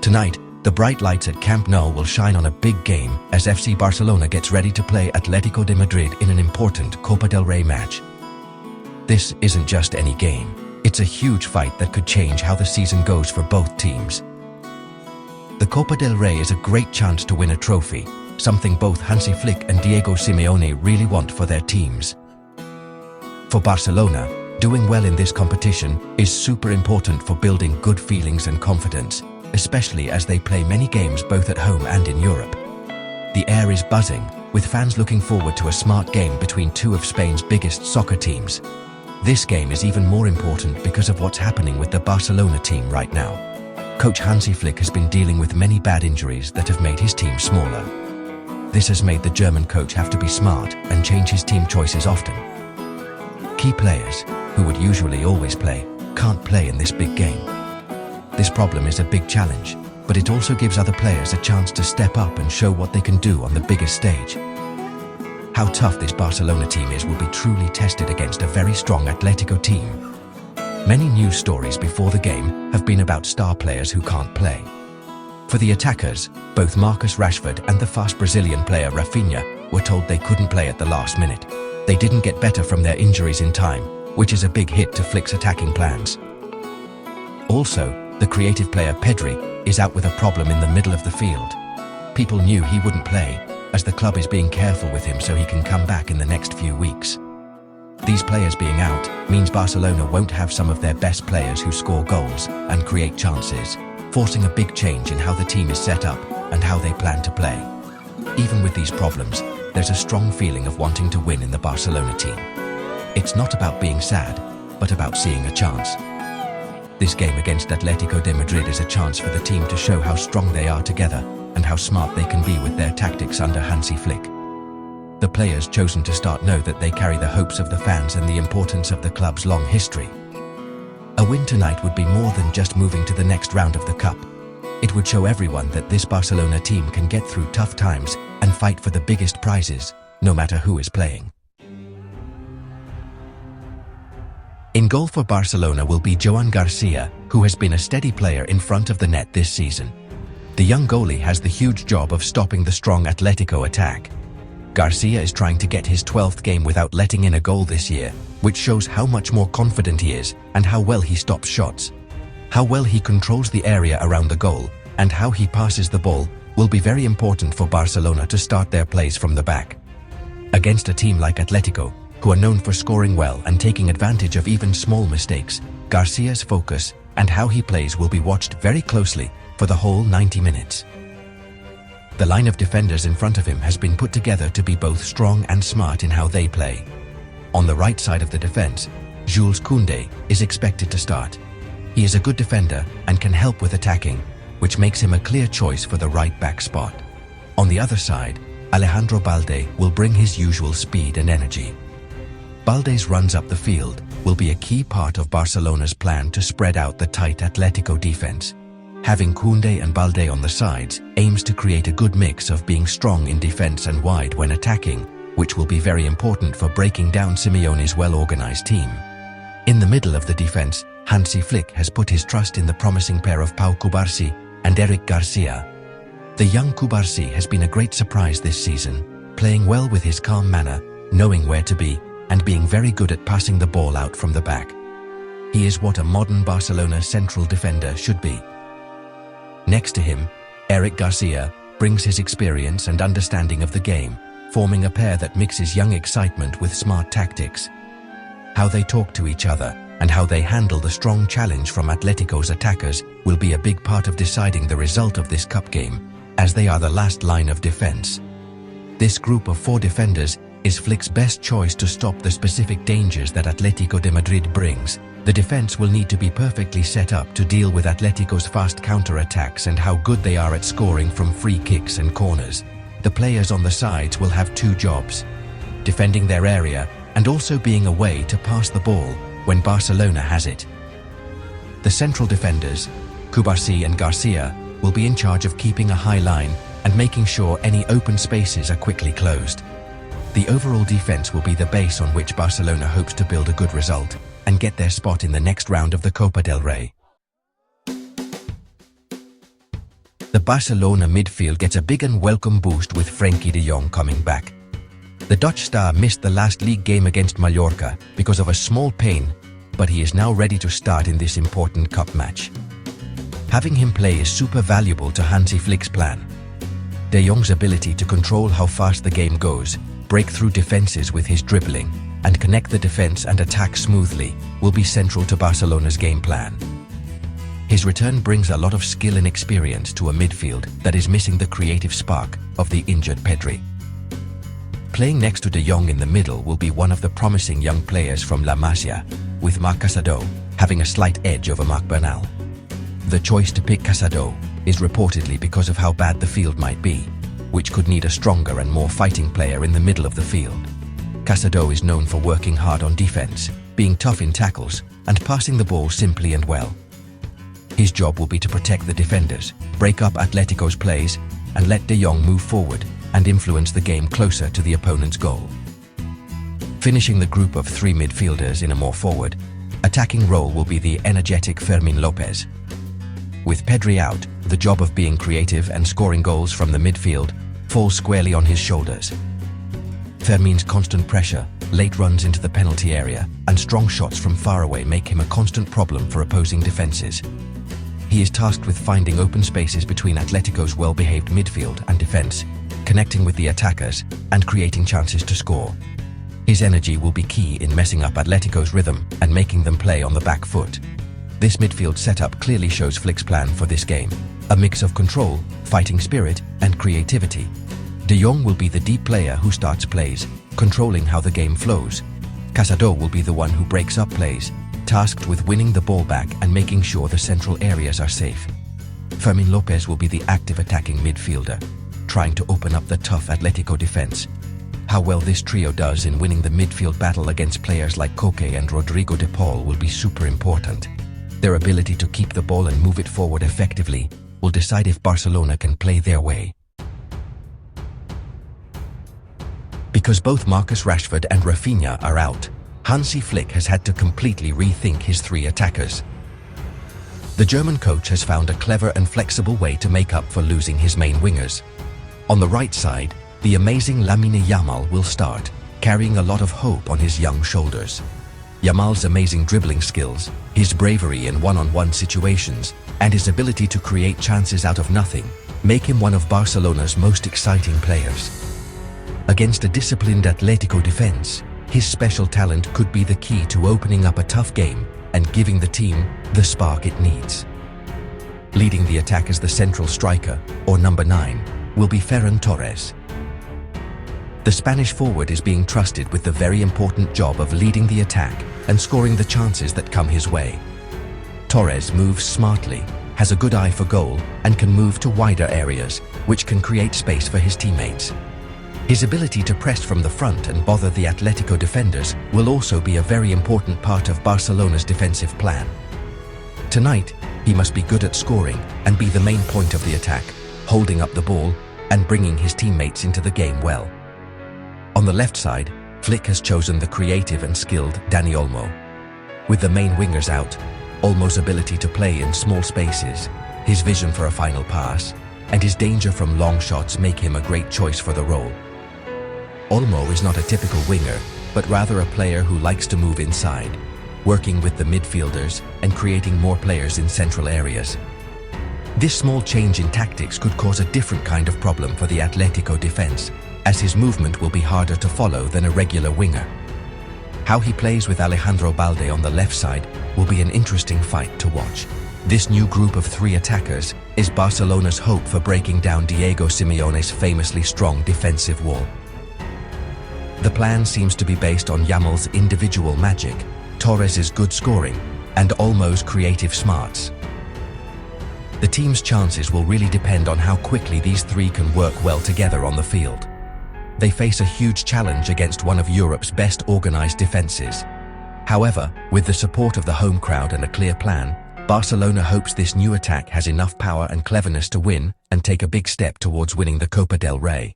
Tonight, the bright lights at Camp Nou will shine on a big game as FC Barcelona gets ready to play Atlético de Madrid in an important Copa del Rey match. This isn't just any game. It's a huge fight that could change how the season goes for both teams. The Copa del Rey is a great chance to win a trophy, something both Hansi Flick and Diego Simeone really want for their teams. For Barcelona, doing well in this competition is super important for building good feelings and confidence, especially as they play many games both at home and in Europe. The air is buzzing, with fans looking forward to a smart game between two of Spain's biggest soccer teams. This game is even more important because of what's happening with the Barcelona team right now. Coach Hansi Flick has been dealing with many bad injuries that have made his team smaller. This has made the German coach have to be smart and change his team choices often. Key players, who would usually always play, can't play in this big game. This problem is a big challenge, but it also gives other players a chance to step up and show what they can do on the biggest stage. How tough this Barcelona team is will be truly tested against a very strong Atletico team. Many news stories before the game have been about star players who can't play. For the attackers, both Marcus Rashford and the fast Brazilian player Rafinha were told they couldn't play at the last minute. They didn't get better from their injuries in time, which is a big hit to Flick's attacking plans. Also, the creative player Pedri is out with a problem in the middle of the field. People knew he wouldn't play, as the club is being careful with him so he can come back in the next few weeks. These players being out means Barcelona won't have some of their best players who score goals and create chances, forcing a big change in how the team is set up and how they plan to play. Even with these problems, there's a strong feeling of wanting to win in the Barcelona team. It's not about being sad, but about seeing a chance. This game against Atlético de Madrid is a chance for the team to show how strong they are together and how smart they can be with their tactics under Hansi Flick. The players chosen to start know that they carry the hopes of the fans and the importance of the club's long history. A win tonight would be more than just moving to the next round of the Cup. It would show everyone that this Barcelona team can get through tough times and fight for the biggest prizes, no matter who is playing. In goal for Barcelona will be Joan Garcia, who has been a steady player in front of the net this season. The young goalie has the huge job of stopping the strong Atletico attack. Garcia is trying to get his 12th game without letting in a goal this year, which shows how much more confident he is and how well he stops shots. How well he controls the area around the goal and how he passes the ball will be very important for Barcelona to start their plays from the back. Against a team like Atletico, who are known for scoring well and taking advantage of even small mistakes, Garcia's focus and how he plays will be watched very closely for the whole 90 minutes. The line of defenders in front of him has been put together to be both strong and smart in how they play. On the right side of the defense, Jules Koundé is expected to start. He is a good defender and can help with attacking, which makes him a clear choice for the right back spot. On the other side, Alejandro Balde will bring his usual speed and energy. Balde's runs up the field will be a key part of Barcelona's plan to spread out the tight Atletico defense. Having Koundé and Balde on the sides aims to create a good mix of being strong in defense and wide when attacking, which will be very important for breaking down Simeone's well-organized team. In the middle of the defense, Hansi Flick has put his trust in the promising pair of Pau Cubarsi and Eric Garcia. The young Cubarsi has been a great surprise this season, playing well with his calm manner, knowing where to be, and being very good at passing the ball out from the back. He is what a modern Barcelona central defender should be. Next to him, Eric Garcia brings his experience and understanding of the game, forming a pair that mixes young excitement with smart tactics. How they talk to each other and how they handle the strong challenge from Atletico's attackers will be a big part of deciding the result of this cup game, as they are the last line of defense. This group of 4 defenders is Flick's best choice to stop the specific dangers that Atlético de Madrid brings. The defense will need to be perfectly set up to deal with Atletico's fast counter-attacks and how good they are at scoring from free kicks and corners. The players on the sides will have 2 jobs: defending their area and also being a way to pass the ball when Barcelona has it. The central defenders, Cubarsi and Garcia, will be in charge of keeping a high line and making sure any open spaces are quickly closed. The overall defense will be the base on which Barcelona hopes to build a good result and get their spot in the next round of the Copa del Rey. The Barcelona midfield gets a big and welcome boost with Frenkie de Jong coming back. The Dutch star missed the last league game against Mallorca because of a small pain, but he is now ready to start in this important cup match. Having him play is super valuable to Hansi Flick's plan. De Jong's ability to control how fast the game goes, break through defenses with his dribbling, and connect the defense and attack smoothly will be central to Barcelona's game plan. His return brings a lot of skill and experience to a midfield that is missing the creative spark of the injured Pedri. Playing next to De Jong in the middle will be one of the promising young players from La Masia, with Marc Casado having a slight edge over Marc Bernal. The choice to pick Casado is reportedly because of how bad the field might be, which could need a stronger and more fighting player in the middle of the field. Casado is known for working hard on defense, being tough in tackles, and passing the ball simply and well. His job will be to protect the defenders, break up Atletico's plays, and let De Jong move forward and influence the game closer to the opponent's goal. Finishing the group of three midfielders in a more forward, attacking role will be the energetic Fermin Lopez. With Pedri out, the job of being creative and scoring goals from the midfield falls squarely on his shoulders. Fermin's constant pressure, late runs into the penalty area, and strong shots from far away make him a constant problem for opposing defenses. He is tasked with finding open spaces between Atletico's well-behaved midfield and defense, connecting with the attackers, and creating chances to score. His energy will be key in messing up Atletico's rhythm and making them play on the back foot. This midfield setup clearly shows Flick's plan for this game, a mix of control, fighting spirit, and creativity. De Jong will be the deep player who starts plays, controlling how the game flows. Casado will be the one who breaks up plays, tasked with winning the ball back and making sure the central areas are safe. Fermin Lopez will be the active attacking midfielder, trying to open up the tough Atletico defense. How well this trio does in winning the midfield battle against players like Koke and Rodrigo De Paul will be super important. Their ability to keep the ball and move it forward effectively will decide if Barcelona can play their way. Because both Marcus Rashford and Rafinha are out, Hansi Flick has had to completely rethink his three attackers. The German coach has found a clever and flexible way to make up for losing his main wingers. On the right side, the amazing Lamine Yamal will start, carrying a lot of hope on his young shoulders. Yamal's amazing dribbling skills, his bravery in one-on-one situations, and his ability to create chances out of nothing make him one of Barcelona's most exciting players. Against a disciplined Atletico defense, his special talent could be the key to opening up a tough game and giving the team the spark it needs. Leading the attack as the central striker, or number 9, will be Ferran Torres. The Spanish forward is being trusted with the very important job of leading the attack and scoring the chances that come his way. Torres moves smartly, has a good eye for goal, and can move to wider areas, which can create space for his teammates. His ability to press from the front and bother the Atletico defenders will also be a very important part of Barcelona's defensive plan. Tonight, he must be good at scoring and be the main point of the attack, holding up the ball and bringing his teammates into the game well. On the left side, Flick has chosen the creative and skilled Dani Olmo. With the main wingers out, Olmo's ability to play in small spaces, his vision for a final pass, and his danger from long shots make him a great choice for the role. Olmo is not a typical winger, but rather a player who likes to move inside, working with the midfielders and creating more players in central areas. This small change in tactics could cause a different kind of problem for the Atletico defense, as his movement will be harder to follow than a regular winger. How he plays with Alejandro Balde on the left side will be an interesting fight to watch. This new group of 3 attackers is Barcelona's hope for breaking down Diego Simeone's famously strong defensive wall. The plan seems to be based on Yamal's individual magic, Torres' good scoring, and Olmo's creative smarts. The team's chances will really depend on how quickly these 3 can work well together on the field. They face a huge challenge against one of Europe's best organized defenses. However, with the support of the home crowd and a clear plan, Barcelona hopes this new attack has enough power and cleverness to win and take a big step towards winning the Copa del Rey.